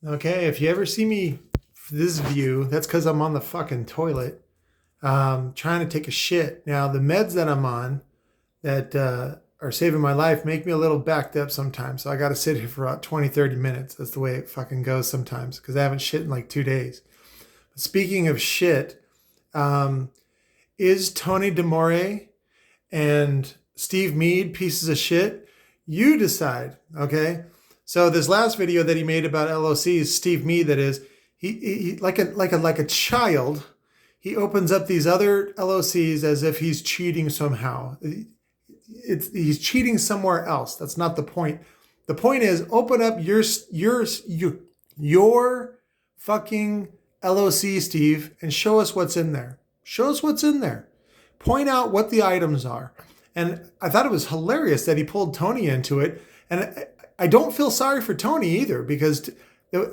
Okay, if you ever see me this view, that's because I'm on the fucking toilet trying to take a shit. Now, the meds that I'm on that are saving my life make me a little backed up sometimes. So I got to sit here for about 20, 30 minutes. That's the way it fucking goes sometimes because I haven't shit in like 2 days. But speaking of shit, is Tony DeMore and Steve Meade pieces of shit? You decide, okay? So this last video that he made about LOCs, Steve Meade, that is, he like a child, he opens up these other LOCs as if he's cheating somehow. He's cheating somewhere else. That's not the point. The point is, open up your fucking LOC, Steve, and show us what's in there. Show us what's in there. Point out what the items are. And I thought it was hilarious that he pulled Tony into it. And I don't feel sorry for Tony either, because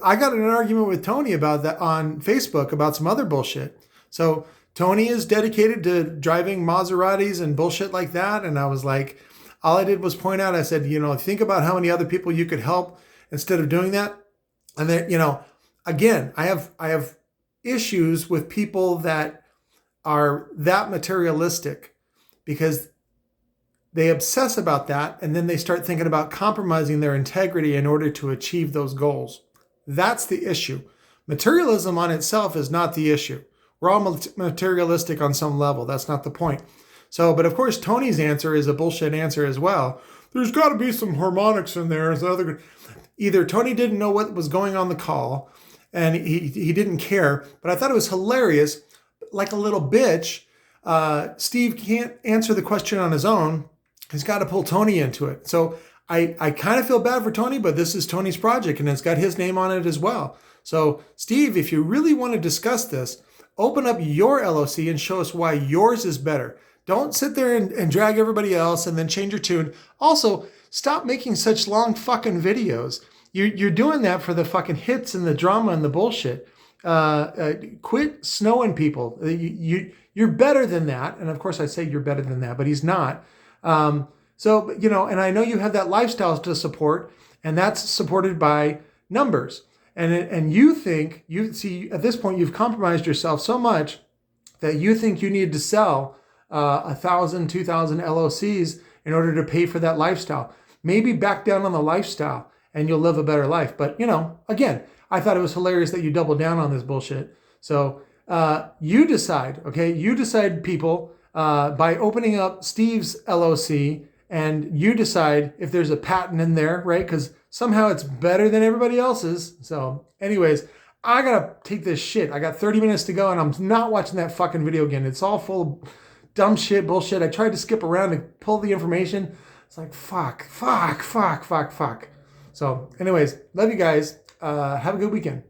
I got in an argument with Tony about that on Facebook about some other bullshit. So Tony is dedicated to driving Maseratis and bullshit like that. And I was like, all I did was point out, I said, think about how many other people you could help instead of doing that. And then, again, I have issues with people that are that materialistic because they obsess about that, and then they start thinking about compromising their integrity in order to achieve those goals. That's the issue. Materialism on itself is not the issue. We're all materialistic on some level. That's not the point. So, but of course, Tony's answer is a bullshit answer as well. There's got to be some harmonics in there. Either Tony didn't know what was going on the call, and he didn't care, but I thought it was hilarious. Like a little bitch, Steve can't answer the question on his own. He's got to pull Tony into it. So I kind of feel bad for Tony, but this is Tony's project and it's got his name on it as well. So Steve, if you really want to discuss this, open up your LOC and show us why yours is better. Don't sit there and drag everybody else and then change your tune. Also, stop making such long fucking videos. You're doing that for the fucking hits and the drama and the bullshit. Quit snowing people. You're better than that. And of course I say you're better than that, but he's not. And I know you have that lifestyle to support, and that's supported by numbers. And you think, at this point, you've compromised yourself so much that you think you need to sell 1,000, 2,000 LOCs in order to pay for that lifestyle. Maybe back down on the lifestyle and you'll live a better life. But, again, I thought it was hilarious that you doubled down on this bullshit. So you decide, okay? You decide, people, by opening up Steve's LOC, and you decide if there's a patent in there, right? Because somehow it's better than everybody else's. So anyways, I got to take this shit. I got 30 minutes to go, and I'm not watching that fucking video again. It's all full of dumb shit, bullshit. I tried to skip around and pull the information. It's like, fuck. So anyways, love you guys. Have a good weekend.